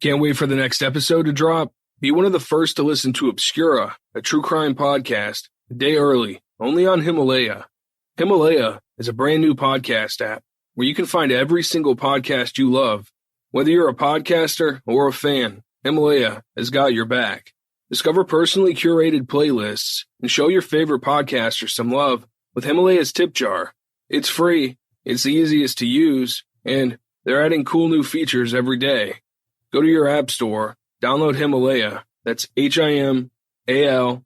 Can't wait for the next episode to drop? Be one of the first to listen to Obscura, a true crime podcast, a day early, only on Himalaya. Himalaya is a brand new podcast app where you can find every single podcast you love. Whether you're a podcaster or a fan, Himalaya has got your back. Discover personally curated playlists and show your favorite podcasters some love with Himalaya's tip jar. It's free, it's the easiest to use, and they're adding cool new features every day. Go to your app store, download Himalaya, that's Himalaya, and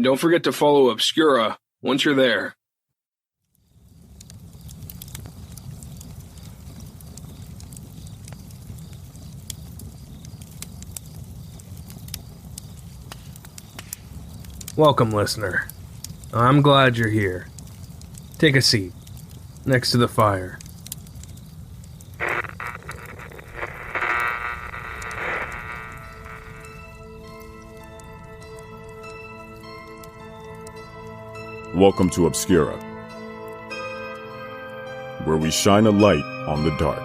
don't forget to follow Obscura once you're there. Welcome, listener. I'm glad you're here. Take a seat, next to the fire. Welcome to Obscura, where we shine a light on the dark.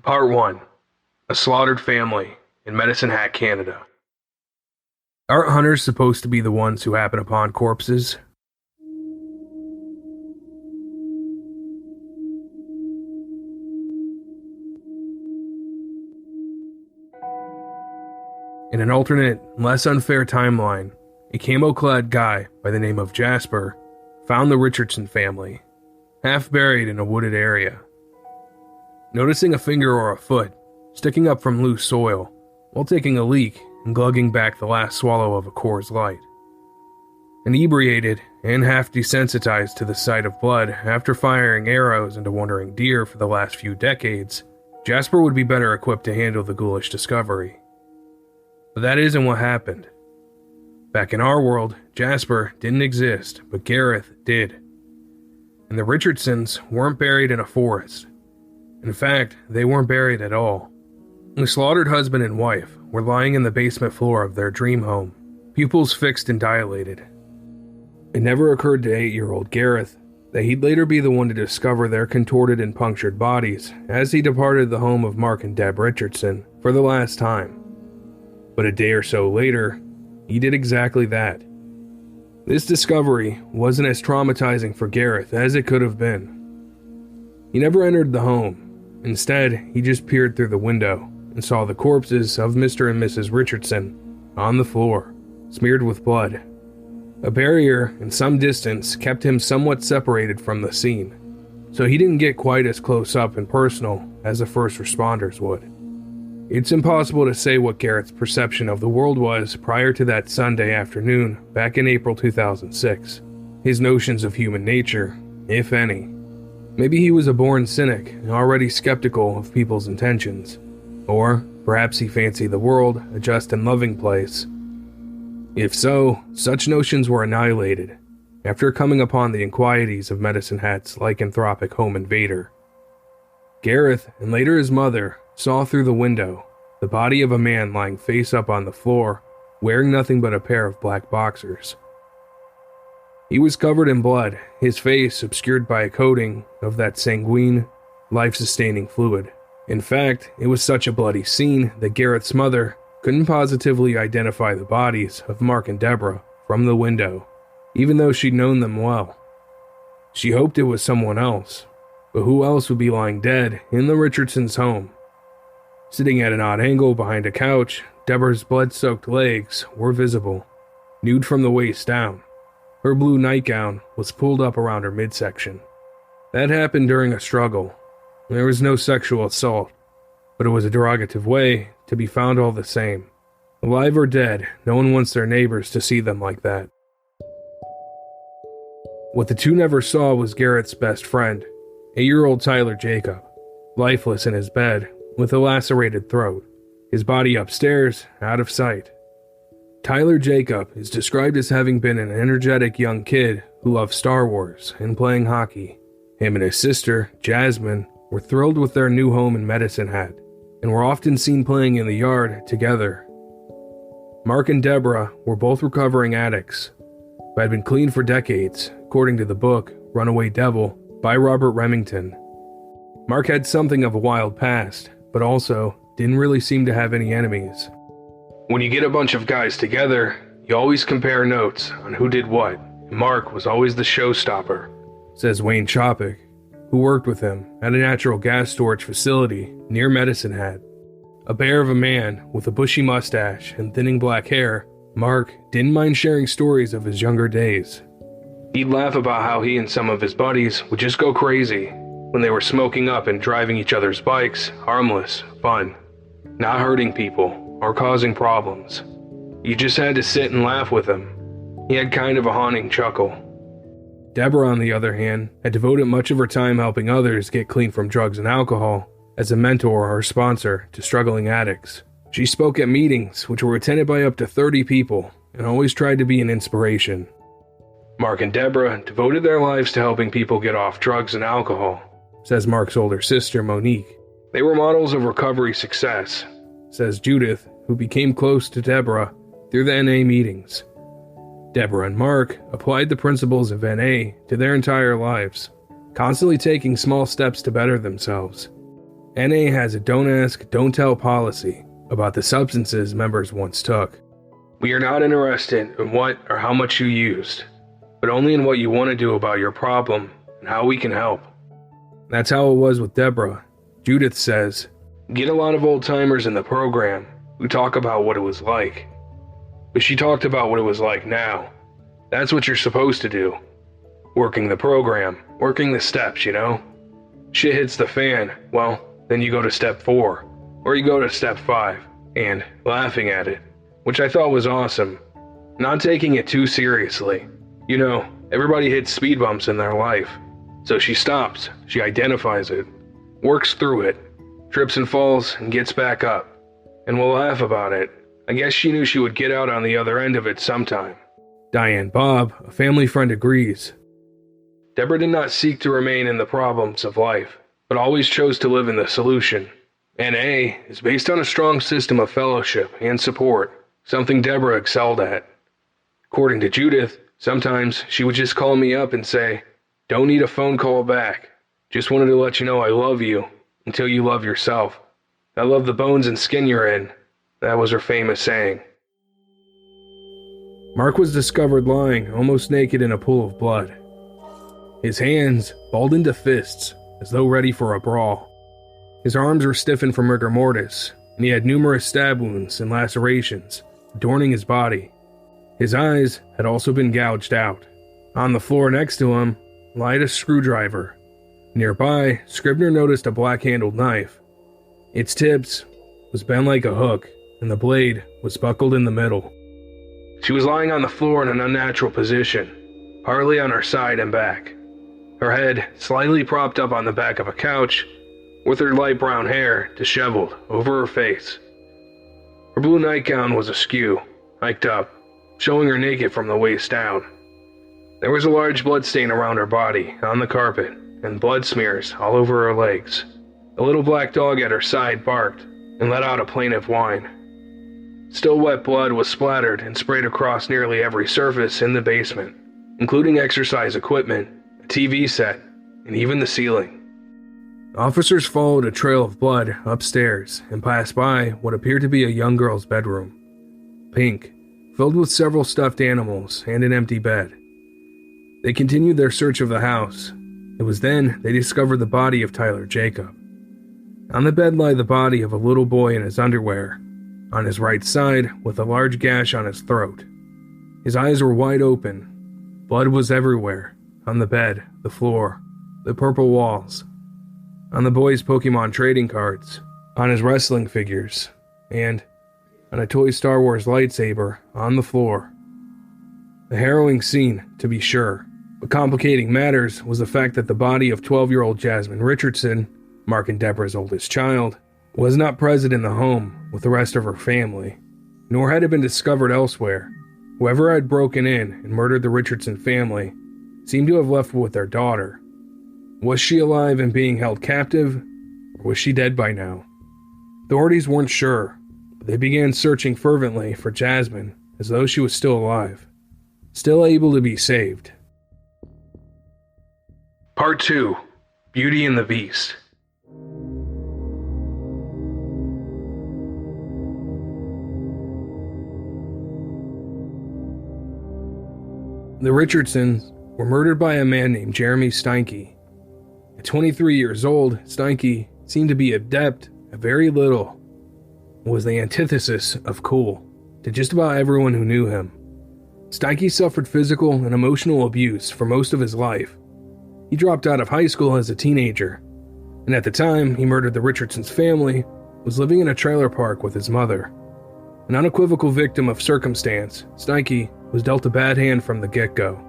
Part 1. A Slaughtered Family in Medicine Hat, Canada. Aren't hunters supposed to be the ones who happen upon corpses? In an alternate, less unfair timeline, a camo-clad guy by the name of Jasper found the Richardson family, half buried in a wooded area. Noticing a finger or a foot sticking up from loose soil while taking a leak and glugging back the last swallow of a Coors Light. Inebriated and half desensitized to the sight of blood after firing arrows into wandering deer for the last few decades, Jasper would be better equipped to handle the ghoulish discovery. But that isn't what happened. Back in our world, Jasper didn't exist, but Gareth did. And the Richardsons weren't buried in a forest. In fact, they weren't buried at all. The slaughtered husband and wife were lying in the basement floor of their dream home, pupils fixed and dilated. It never occurred to 8-year-old Gareth that he'd later be the one to discover their contorted and punctured bodies as he departed the home of Mark and Deb Richardson for the last time. But a day or so later, he did exactly that. This discovery wasn't as traumatizing for Gareth as it could have been. He never entered the home. Instead, he just peered through the window and saw the corpses of Mr. and Mrs. Richardson on the floor, smeared with blood. A barrier in some distance kept him somewhat separated from the scene, so he didn't get quite as close up and personal as the first responders would. It's impossible to say what Garrett's perception of the world was prior to that Sunday afternoon back in April 2006. His notions of human nature, if any. Maybe he was a born cynic, already skeptical of people's intentions. Or perhaps he fancied the world a just and loving place. If so, such notions were annihilated after coming upon the inquieties of Medicine Hat's lycanthropic home invader. Gareth, and later his mother, saw through the window the body of a man lying face up on the floor, wearing nothing but a pair of black boxers. He was covered in blood, his face obscured by a coating of that sanguine, life-sustaining fluid. In fact, it was such a bloody scene that Gareth's mother couldn't positively identify the bodies of Mark and Deborah from the window, even though she'd known them well. She hoped it was someone else, but who else would be lying dead in the Richardsons' home? Sitting at an odd angle behind a couch, Deborah's blood-soaked legs were visible, nude from the waist down. Her blue nightgown was pulled up around her midsection. That happened during a struggle. There was no sexual assault, but it was a derogative way to be found all the same. Alive or dead, no one wants their neighbors to see them like that. What the two never saw was Gareth's best friend, 8-year-old Tyler Jacob, lifeless in his bed with a lacerated throat, his body upstairs, out of sight. Tyler Jacob is described as having been an energetic young kid who loved Star Wars and playing hockey. Him and his sister, Jasmine, were thrilled with their new home in Medicine Hat, and were often seen playing in the yard together. Mark and Deborah were both recovering addicts, who had been clean for decades, according to the book Runaway Devil by Robert Remington. Mark had something of a wild past, but also didn't really seem to have any enemies. When you get a bunch of guys together, you always compare notes on who did what, and Mark was always the showstopper, says Wayne Chopik, who worked with him at a natural gas storage facility near Medicine Hat. A bear of a man with a bushy mustache and thinning black hair, Mark didn't mind sharing stories of his younger days. He'd laugh about how he and some of his buddies would just go crazy when they were smoking up and driving each other's bikes, harmless, fun, not hurting people or causing problems. You just had to sit and laugh with him. He had kind of a haunting chuckle. Deborah, on the other hand, had devoted much of her time helping others get clean from drugs and alcohol as a mentor or sponsor to struggling addicts. She spoke at meetings which were attended by up to 30 people and always tried to be an inspiration. Mark and Deborah devoted their lives to helping people get off drugs and alcohol, says Mark's older sister, Monique. They were models of recovery success, says Judith, who became close to Deborah through the NA meetings. Deborah and Mark applied the principles of NA to their entire lives, constantly taking small steps to better themselves. NA has a don't ask, don't tell policy about the substances members once took. We are not interested in what or how much you used, but only in what you want to do about your problem and how we can help. That's how it was with Deborah. Judith says, get a lot of old timers in the program who talk about what it was like. But she talked about what it was like now. That's what you're supposed to do. Working the program, working the steps, you know? Shit hits the fan, well, then you go to step 4, or you go to step 5, and laughing at it, which I thought was awesome. Not taking it too seriously. You know, everybody hits speed bumps in their life. So she stops, she identifies it, works through it, trips and falls and gets back up, and will laugh about it. I guess she knew she would get out on the other end of it sometime. Diane Bob, a family friend, agrees. Deborah did not seek to remain in the problems of life, but always chose to live in the solution. NA is based on a strong system of fellowship and support, something Deborah excelled at. According to Judith, sometimes she would just call me up and say, don't need a phone call back. Just wanted to let you know I love you until you love yourself. I love the bones and skin you're in. That was her famous saying. Mark was discovered lying almost naked in a pool of blood. His hands balled into fists as though ready for a brawl. His arms were stiffened from rigor mortis, and he had numerous stab wounds and lacerations adorning his body. His eyes had also been gouged out. On the floor next to him lied a screwdriver. Nearby, Scribner noticed a black-handled knife. Its tips was bent like a hook, and the blade was buckled in the middle. She was lying on the floor in an unnatural position, partly on her side and back. Her head slightly propped up on the back of a couch, with her light brown hair disheveled over her face. Her blue nightgown was askew, hiked up, showing her naked from the waist down. There was a large blood stain around her body, on the carpet, and blood smears all over her legs. A little black dog at her side barked and let out a plaintive whine. Still wet blood was splattered and sprayed across nearly every surface in the basement, including exercise equipment, a TV set, and even the ceiling. Officers followed a trail of blood upstairs and passed by what appeared to be a young girl's bedroom. Pink, filled with several stuffed animals and an empty bed. They continued their search of the house. It was then they discovered the body of Tyler Jacob. On the bed lay the body of a little boy in his underwear, on his right side with a large gash on his throat. His eyes were wide open. Blood was everywhere, on the bed, the floor, the purple walls, on the boy's Pokemon trading cards, on his wrestling figures, and on a toy Star Wars lightsaber on the floor. A harrowing scene, to be sure, but complicating matters was the fact that the body of 12-year-old Jasmine Richardson, Mark and Deborah's oldest child, was not present in the home with the rest of her family, nor had it been discovered elsewhere. Whoever had broken in and murdered the Richardson family seemed to have left with their daughter. Was she alive and being held captive, or was she dead by now? Authorities weren't sure, but they began searching fervently for Jasmine as though she was still alive, still able to be saved. Part 2. Beauty and the Beast. The Richardsons were murdered by a man named Jeremy Steinke. At 23 years old, Steinke seemed to be adept at very little, was the antithesis of cool to just about everyone who knew him. Steinke suffered physical and emotional abuse for most of his life. He dropped out of high school as a teenager, and at the time he murdered the Richardsons' family, was living in a trailer park with his mother. An unequivocal victim of circumstance, Steinke was dealt a bad hand from the get-go.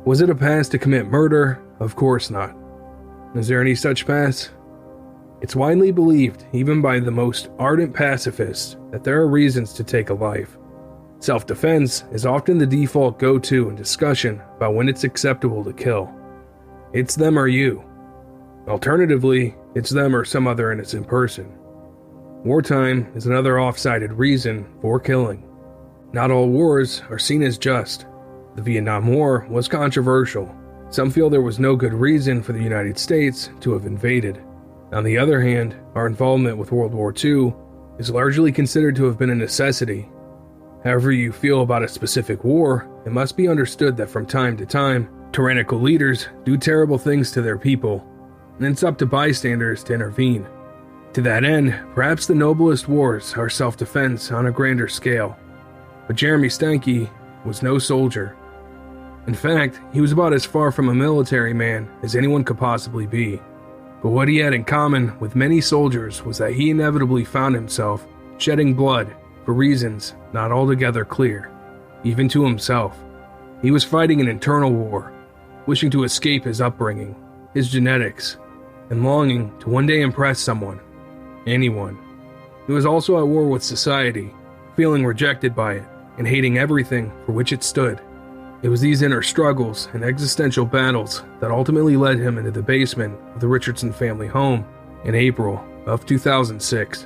Was it a pass to commit murder? Of course not. Is there any such pass? It's widely believed, even by the most ardent pacifists, that there are reasons to take a life. Self-defense is often the default go-to in discussion about when it's acceptable to kill. It's them or you. Alternatively, it's them or some other innocent person. Wartime is another off-sided reason for killing. Not all wars are seen as just. The Vietnam War was controversial. Some feel there was no good reason for the United States to have invaded. On the other hand, our involvement with World War II is largely considered to have been a necessity. However you feel about a specific war, it must be understood that from time to time, tyrannical leaders do terrible things to their people, and it's up to bystanders to intervene. To that end, perhaps the noblest wars are self-defense on a grander scale. But Jeremy Steinke was no soldier. In fact, he was about as far from a military man as anyone could possibly be. But what he had in common with many soldiers was that he inevitably found himself shedding blood for reasons not altogether clear, even to himself. He was fighting an internal war, wishing to escape his upbringing, his genetics, and longing to one day impress someone, anyone. He was also at war with society, feeling rejected by it, and hating everything for which it stood. It was these inner struggles and existential battles that ultimately led him into the basement of the Richardson family home in April of 2006.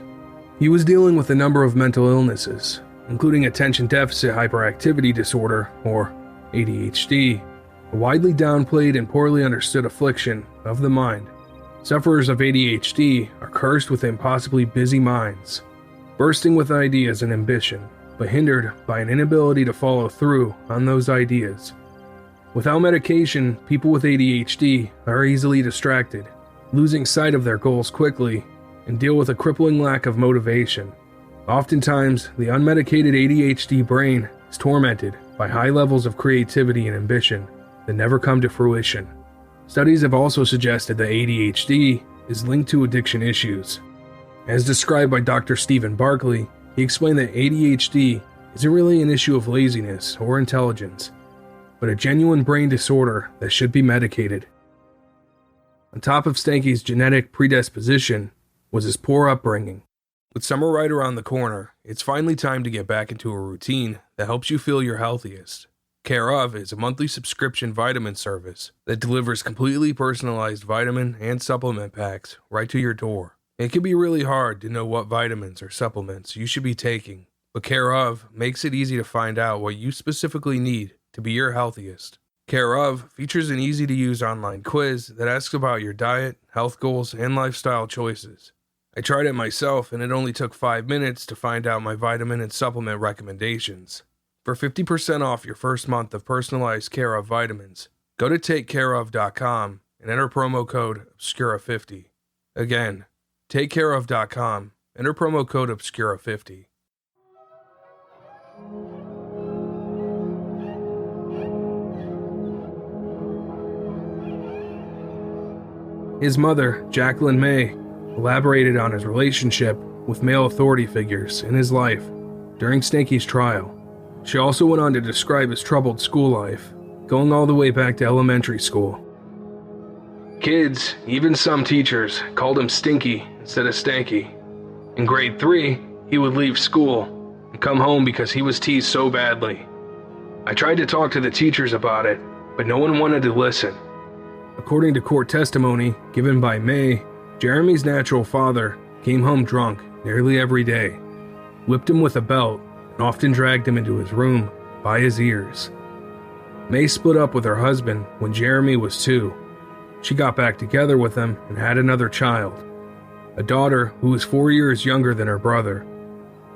He was dealing with a number of mental illnesses, including attention deficit hyperactivity disorder, or ADHD, a widely downplayed and poorly understood affliction of the mind. Sufferers of ADHD are cursed with impossibly busy minds, bursting with ideas and ambition, but hindered by an inability to follow through on those ideas. Without medication, people with ADHD are easily distracted, losing sight of their goals quickly, and deal with a crippling lack of motivation. Oftentimes, the unmedicated ADHD brain is tormented by high levels of creativity and ambition that never come to fruition. Studies have also suggested that ADHD is linked to addiction issues. As described by Dr. Stephen Barkley, he explained that ADHD isn't really an issue of laziness or intelligence, but a genuine brain disorder that should be medicated. On top of Steinke's genetic predisposition was his poor upbringing. With summer right around the corner, it's finally time to get back into a routine that helps you feel your healthiest. Care Of is a monthly subscription vitamin service that delivers completely personalized vitamin and supplement packs right to your door. It can be really hard to know what vitamins or supplements you should be taking, but Care Of makes it easy to find out what you specifically need to be your healthiest. Care Of features an easy-to-use online quiz that asks about your diet, health goals, and lifestyle choices. I tried it myself, and it only took 5 minutes to find out my vitamin and supplement recommendations. For 50% off your first month of personalized Care Of vitamins, go to takecareof.com and enter promo code Obscura50. Again, takecareof.com, enter promo code Obscura50. His mother, Jacqueline May, elaborated on his relationship with male authority figures in his life during Steinke's trial. She also went on to describe his troubled school life, going all the way back to elementary school. Kids, even some teachers, called him Stinky instead of Steinke. In grade 3, he would leave school and come home because he was teased so badly. I tried to talk to the teachers about it, but no one wanted to listen. According to court testimony given by May, Jeremy's natural father came home drunk nearly every day, whipped him with a belt, and often dragged him into his room by his ears. May split up with her husband when Jeremy was 2. She got back together with him and had another child, a daughter who was 4 years younger than her brother.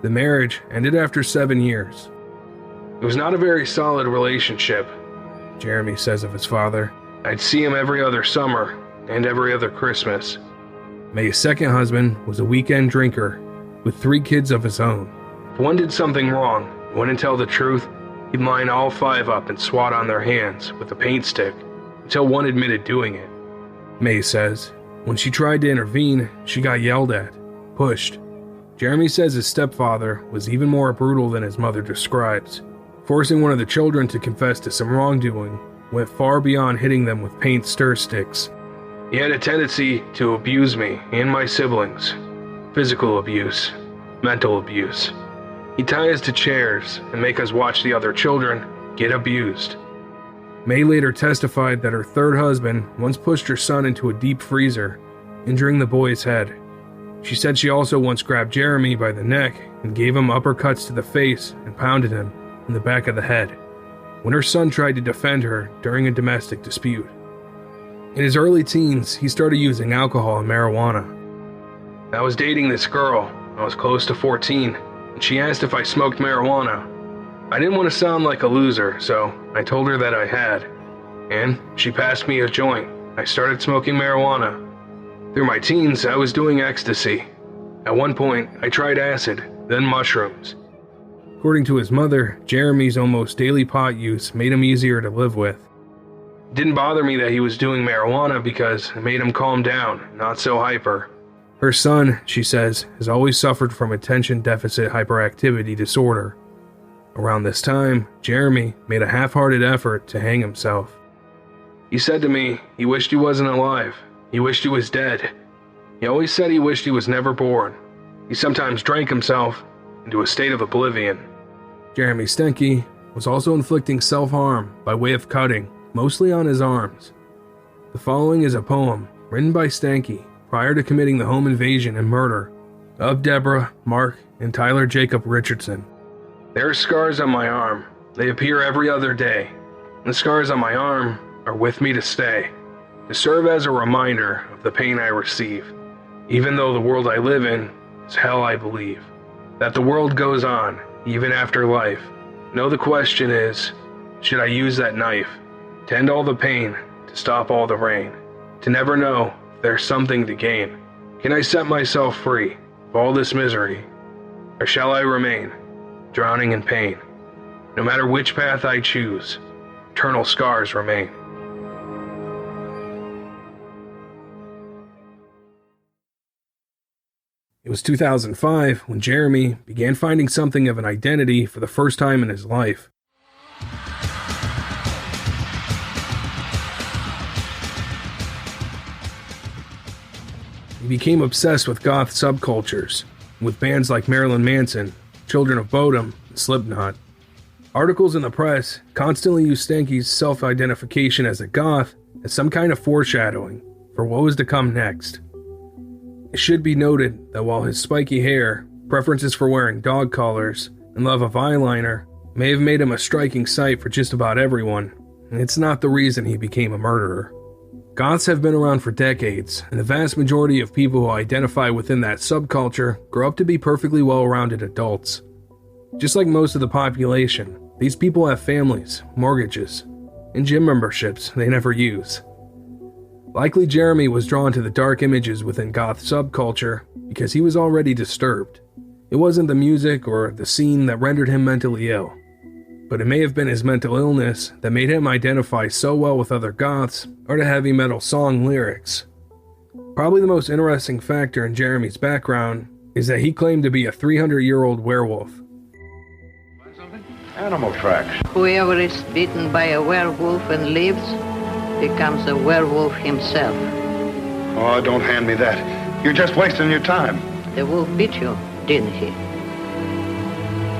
The marriage ended after 7 years. It was not a very solid relationship, Jeremy says of his father. I'd see him every other summer and every other Christmas. May's second husband was a weekend drinker with 3 kids of his own. If one did something wrong and wouldn't tell the truth, he'd line all 5 up and swat on their hands with a paint stick until one admitted doing it. May says, when she tried to intervene, she got yelled at, pushed. Jeremy says his stepfather was even more brutal than his mother describes. Forcing one of the children to confess to some wrongdoing went far beyond hitting them with paint stir sticks. He had a tendency to abuse me and my siblings. Physical abuse, mental abuse. He'd tie us to chairs and make us watch the other children get abused. May later testified that her third husband once pushed her son into a deep freezer, injuring the boy's head. She said she also once grabbed Jeremy by the neck and gave him uppercuts to the face and pounded him in the back of the head when her son tried to defend her during a domestic dispute. In his early teens, he started using alcohol and marijuana. I was dating this girl. I was close to 14, and she asked if I smoked marijuana. I didn't want to sound like a loser, so I told her that I had, and she passed me a joint. I started smoking marijuana. Through my teens, I was doing ecstasy. At one point, I tried acid, then mushrooms. According to his mother, Jeremy's almost daily pot use made him easier to live with. It didn't bother me that he was doing marijuana because it made him calm down, not so hyper. Her son, she says, has always suffered from attention deficit hyperactivity disorder. Around this time, Jeremy made a half-hearted effort to hang himself. He said to me he wished he wasn't alive. He wished he was dead. He always said he wished he was never born. He sometimes drank himself into a state of oblivion. Jeremy Steinke was also inflicting self-harm by way of cutting, mostly on his arms. The following is a poem written by Steinke prior to committing the home invasion and murder of Deborah, Mark, and Tyler Jacob Richardson. There are scars on my arm. They appear every other day. The scars on my arm are with me to stay, to serve as a reminder of the pain I receive. Even though the world I live in is hell, I believe that the world goes on, even after life. No, the question is, should I use that knife to end all the pain, to stop all the rain, to never know if there's something to gain? Can I set myself free of all this misery, or shall I remain drowning in pain? No matter which path I choose, eternal scars remain. It was 2005 when Jeremy began finding something of an identity for the first time in his life. He became obsessed with goth subcultures, with bands like Marilyn Manson, Children of Bodom, and Slipknot. Articles in the press constantly used Steinke's self-identification as a goth as some kind of foreshadowing for what was to come next. It should be noted that while his spiky hair, preferences for wearing dog collars, and love of eyeliner may have made him a striking sight for just about everyone, it's not the reason he became a murderer. Goths have been around for decades, and the vast majority of people who identify within that subculture grow up to be perfectly well-rounded adults. Just like most of the population, these people have families, mortgages, and gym memberships they never use. Likely Jeremy was drawn to the dark images within goth subculture because he was already disturbed. It wasn't the music or the scene that rendered him mentally ill, but it may have been his mental illness that made him identify so well with other goths or the heavy metal song lyrics. Probably the most interesting factor in Jeremy's background is that he claimed to be a 300-year-old werewolf. Animal tracks. Whoever is bitten by a werewolf and lives becomes a werewolf himself. Oh, don't hand me that. You're just wasting your time. The wolf bit you, didn't he?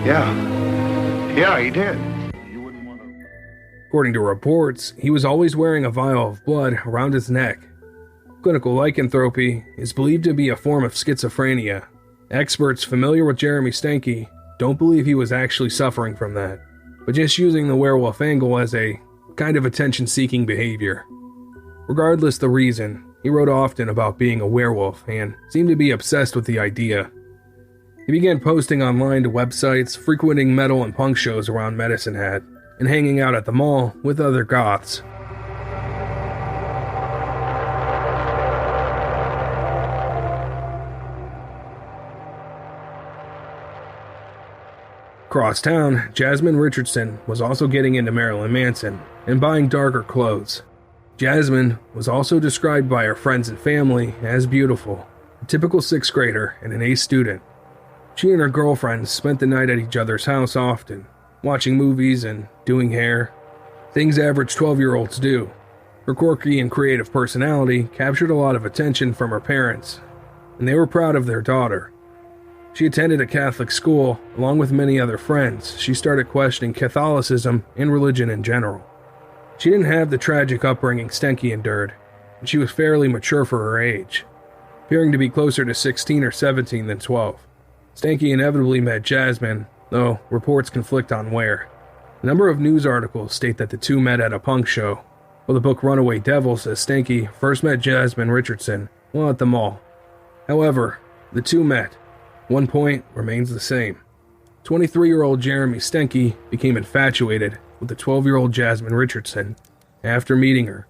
Yeah, he did. According to reports, he was always wearing a vial of blood around his neck. Clinical lycanthropy is believed to be a form of schizophrenia. Experts familiar with Jeremy Steinke don't believe he was actually suffering from that, but just using the werewolf angle as a kind of attention-seeking behavior. Regardless the reason, he wrote often about being a werewolf and seemed to be obsessed with the idea. He began posting online to websites, frequenting metal and punk shows around Medicine Hat, and hanging out at the mall with other goths. Across town, Jasmine Richardson was also getting into Marilyn Manson and buying darker clothes. Jasmine was also described by her friends and family as beautiful, a typical 6th grader and an A student. She and her girlfriends spent the night at each other's house often, watching movies and doing hair, things average 12-year-olds do. Her quirky and creative personality captured a lot of attention from her parents, and they were proud of their daughter. She attended a Catholic school, along with many other friends. She started questioning Catholicism and religion in general. She didn't have the tragic upbringing Steinke endured, and she was fairly mature for her age, appearing to be closer to 16 or 17 than 12. Steinke inevitably met Jasmine, though reports conflict on where. A number of news articles state that the two met at a punk show, while the book Runaway Devil says Steinke first met Jasmine Richardson while at the mall. However, the two met. One point remains the same. 23-year-old Jeremy Steinke became infatuated with the 12-year-old Jasmine Richardson after meeting her.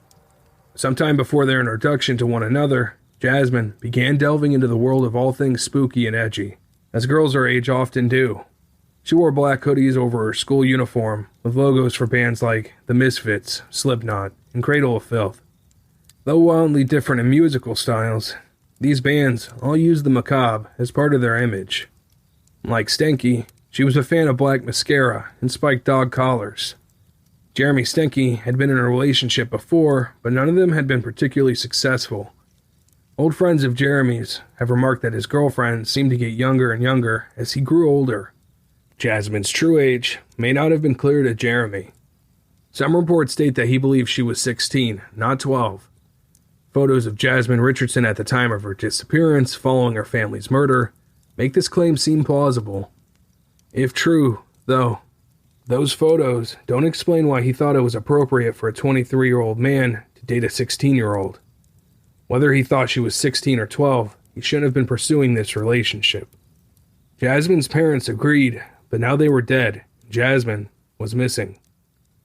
Sometime before their introduction to one another, Jasmine began delving into the world of all things spooky and edgy, as girls her age often do. She wore black hoodies over her school uniform with logos for bands like The Misfits, Slipknot, and Cradle of Filth. Though wildly different in musical styles, these bands all used the macabre as part of their image. Like Steinke, she was a fan of black mascara and spiked dog collars. Jeremy Steinke had been in a relationship before, but none of them had been particularly successful. Old friends of Jeremy's have remarked that his girlfriend seemed to get younger and younger as he grew older. Jasmine's true age may not have been clear to Jeremy. Some reports state that he believes she was 16, not 12. Photos of Jasmine Richardson at the time of her disappearance following her family's murder make this claim seem plausible. If true, though, those photos don't explain why he thought it was appropriate for a 23-year-old man to date a 16-year-old. Whether he thought she was 16 or 12, he shouldn't have been pursuing this relationship. Jasmine's parents agreed, but now they were dead. Jasmine was missing.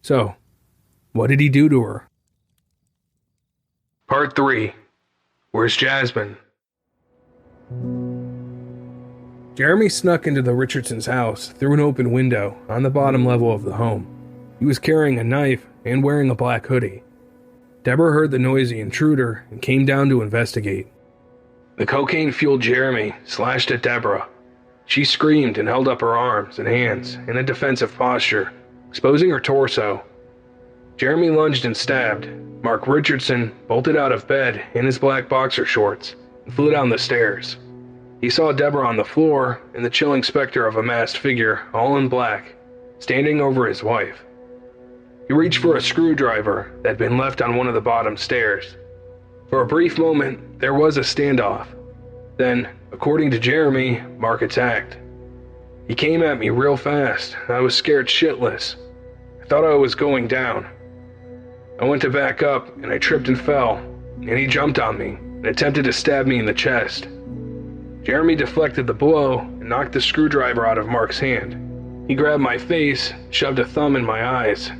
So, what did he do to her? Part 3. Where's Jasmine? Jeremy snuck into the Richardson's house through an open window on the bottom level of the home. He was carrying a knife and wearing a black hoodie. Deborah heard the noisy intruder and came down to investigate. The cocaine-fueled Jeremy slashed at Deborah. She screamed and held up her arms and hands in a defensive posture, exposing her torso. Jeremy lunged and stabbed. Mark Richardson bolted out of bed in his black boxer shorts and flew down the stairs. He saw Deborah on the floor and the chilling specter of a masked figure, all in black, standing over his wife. He reached for a screwdriver that had been left on one of the bottom stairs. For a brief moment, there was a standoff. Then, according to Jeremy, Mark attacked. He came at me real fast. I was scared shitless. I thought I was going down. I went to back up, and I tripped and fell, and he jumped on me and attempted to stab me in the chest. Jeremy deflected the blow and knocked the screwdriver out of Mark's hand. He grabbed my face, shoved a thumb in my eyes.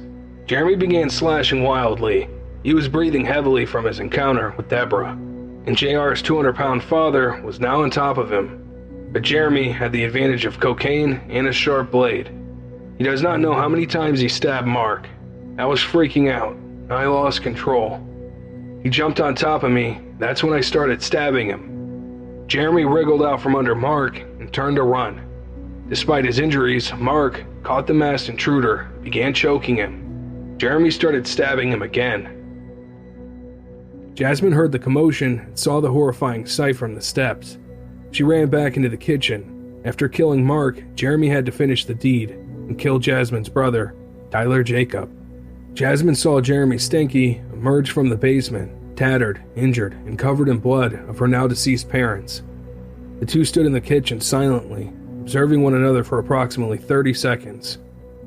Jeremy began slashing wildly. He was breathing heavily from his encounter with Deborah, and JR's 200-pound father was now on top of him. But Jeremy had the advantage of cocaine and a sharp blade. He does not know how many times he stabbed Mark. I was freaking out. I lost control. He jumped on top of me. That's when I started stabbing him. Jeremy wriggled out from under Mark and turned to run. Despite his injuries, Mark caught the masked intruder, began choking him. Jeremy started stabbing him again. Jasmine heard the commotion and saw the horrifying sight from the steps. She ran back into the kitchen. After killing Mark, Jeremy had to finish the deed and kill Jasmine's brother, Tyler Jacob. Jasmine saw Jeremy Steinke emerge from the basement, tattered, injured, and covered in blood of her now deceased parents. The two stood in the kitchen silently, observing one another for approximately 30 seconds,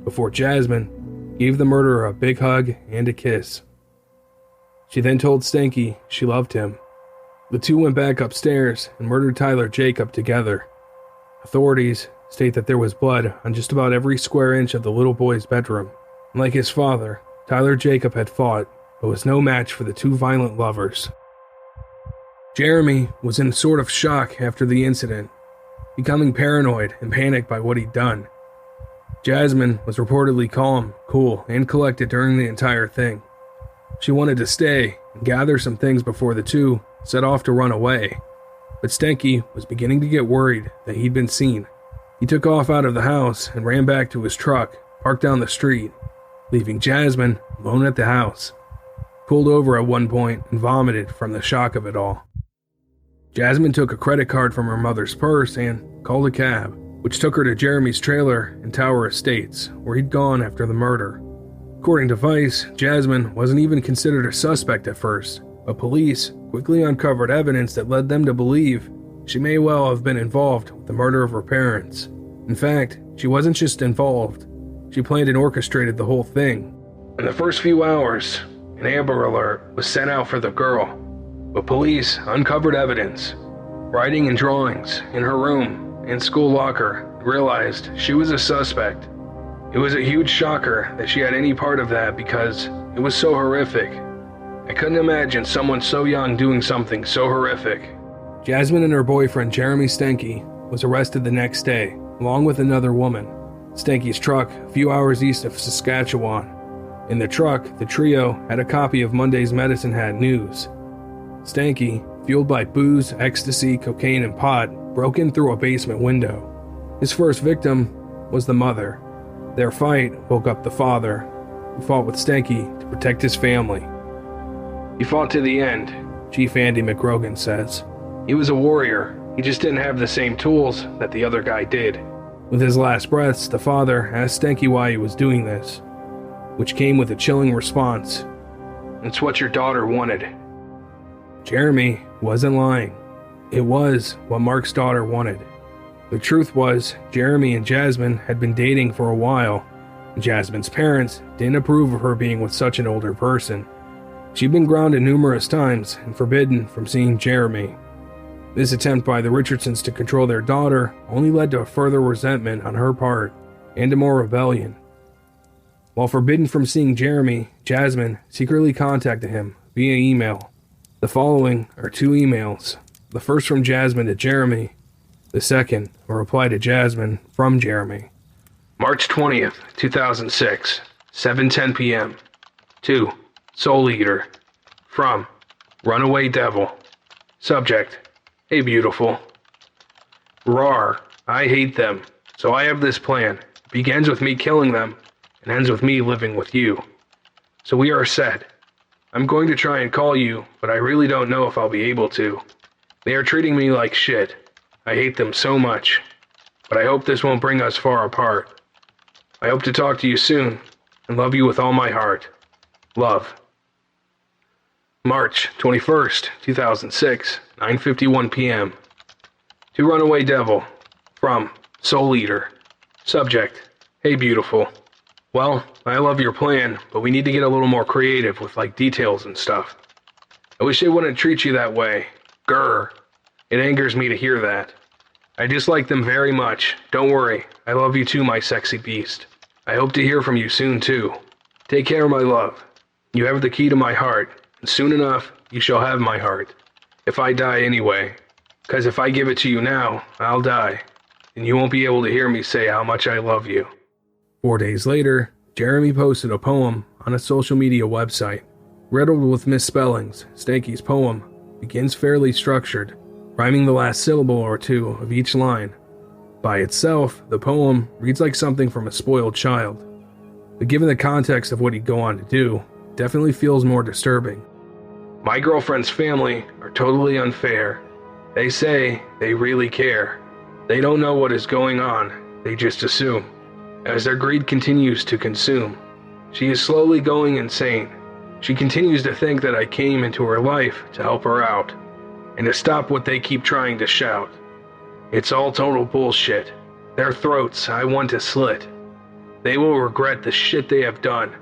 before Jasmine gave the murderer a big hug and a kiss. She then told Steinke she loved him. The two went back upstairs and murdered Tyler Jacob together. Authorities state that there was blood on just about every square inch of the little boy's bedroom. Like his father, Tyler Jacob had fought, but was no match for the two violent lovers. Jeremy was in sort of shock after the incident, becoming paranoid and panicked by what he'd done. Jasmine was reportedly calm, cool, and collected during the entire thing. She wanted to stay and gather some things before the two set off to run away, but Steinke was beginning to get worried that he'd been seen. He took off out of the house and ran back to his truck, parked down the street, leaving Jasmine alone at the house. Pulled over at one point and vomited from the shock of it all. Jasmine took a credit card from her mother's purse and called a cab, which took her to Jeremy's trailer in Tower Estates, where he'd gone after the murder. According to Vice, Jasmine wasn't even considered a suspect at first, but police quickly uncovered evidence that led them to believe she may well have been involved with the murder of her parents. In fact, she wasn't just involved, she planned and orchestrated the whole thing. In the first few hours, an Amber Alert was sent out for the girl, but police uncovered evidence, writing and drawings in her room and school locker, and realized she was a suspect. It was a huge shocker that she had any part of that because it was so horrific. I couldn't imagine someone so young doing something so horrific. Jasmine and her boyfriend Jeremy Steinke was arrested the next day, along with another woman. Steinke's truck a few hours east of Saskatchewan. In the truck, the trio had a copy of Monday's Medicine Hat News. Steinke, fueled by booze, ecstasy, cocaine, and pot, broke in through a basement window. His first victim was the mother. Their fight woke up the father, who fought with Steinke to protect his family. He fought to the end, Chief Andy McGrogan says. He was a warrior, he just didn't have the same tools that the other guy did. With his last breaths, the father asked Steinke why he was doing this, which came with a chilling response. "It's what your daughter wanted." Jeremy wasn't lying. It was what Mark's daughter wanted. The truth was, Jeremy and Jasmine had been dating for a while, and Jasmine's parents didn't approve of her being with such an older person. She'd been grounded numerous times and forbidden from seeing Jeremy. This attempt by the Richardsons to control their daughter only led to a further resentment on her part and to more rebellion. While forbidden from seeing Jeremy, Jasmine secretly contacted him via email. The following are two emails, the first from Jasmine to Jeremy, the second a reply to Jasmine from Jeremy. March 20th, 2006, 7:10 p.m. To Soul Eater. From Runaway Devil. Subject: Hey beautiful. Rawr, I hate them, so I have this plan. It begins with me killing them and ends with me living with you. So we are set. I'm going to try and call you, but I really don't know if I'll be able to. They are treating me like shit. I hate them so much, but I hope this won't bring us far apart. I hope to talk to you soon and love you with all my heart. Love. March 21st, 2006, 9:51 p.m. To Runaway Devil. From Soul Eater. Subject: Hey beautiful. Well, I love your plan, but we need to get a little more creative with details and stuff. I wish they wouldn't treat you that way. Grr. It angers me to hear that. I dislike them very much. Don't worry, I love you too, my sexy beast. I hope to hear from you soon too. Take care, my love. You have the key to my heart, and soon enough, you shall have my heart. If I die anyway. 'Cause if I give it to you now, I'll die, and you won't be able to hear me say how much I love you. 4 days later, Jeremy posted a poem on a social media website. Riddled with misspellings, Steinke's poem begins fairly structured, rhyming the last syllable or two of each line. By itself, the poem reads like something from a spoiled child, but given the context of what he'd go on to do, it definitely feels more disturbing. My girlfriend's family are totally unfair. They say they really care. They don't know what is going on, they just assume. As their greed continues to consume, She is slowly going insane. She continues to think that I came into her life to help her out, and to stop what they keep trying to shout. It's all total bullshit. Their throats I want to slit. They will regret the shit they have done,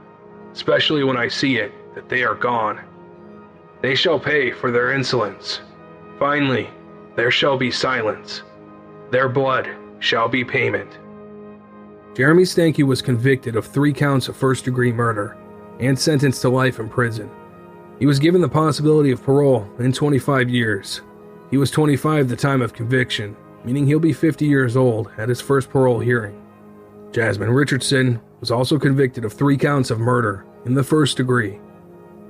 especially when I see it, that they are gone. They shall pay for their insolence. Finally, there shall be silence. Their blood shall be payment. Jeremy Steinke was convicted of 3 counts of first-degree murder and sentenced to life in prison. He was given the possibility of parole in 25 years. He was 25 at the time of conviction, meaning he'll be 50 years old at his first parole hearing. Jasmine Richardson was also convicted of 3 counts of murder in the first degree,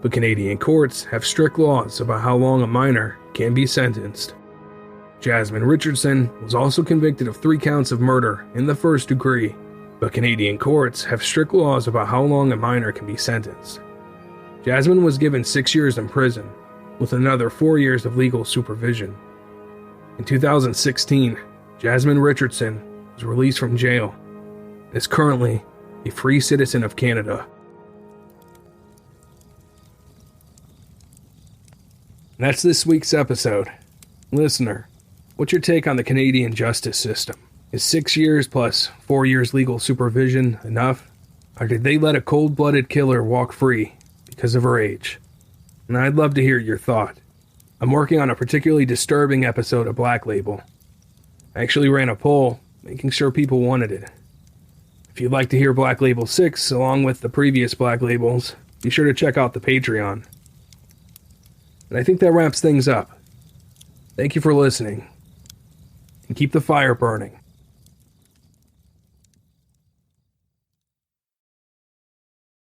but Canadian courts have strict laws about how long a minor can be sentenced. Jasmine Richardson was also convicted of 3 counts of murder in the first degree, but Canadian courts have strict laws about how long a minor can be sentenced. Jasmine was given 6 years in prison, with another 4 years of legal supervision. In 2016, Jasmine Richardson was released from jail and is currently a free citizen of Canada. And that's this week's episode. Listener, what's your take on the Canadian justice system? Is 6 years plus 4 years legal supervision enough? Or did they let a cold-blooded killer walk free because of her age? And I'd love to hear your thought. I'm working on a particularly disturbing episode of Black Label. I actually ran a poll, making sure people wanted it. If you'd like to hear Black Label 6 along with the previous Black Labels, be sure to check out the Patreon. And I think that wraps things up. Thank you for listening. And keep the fire burning.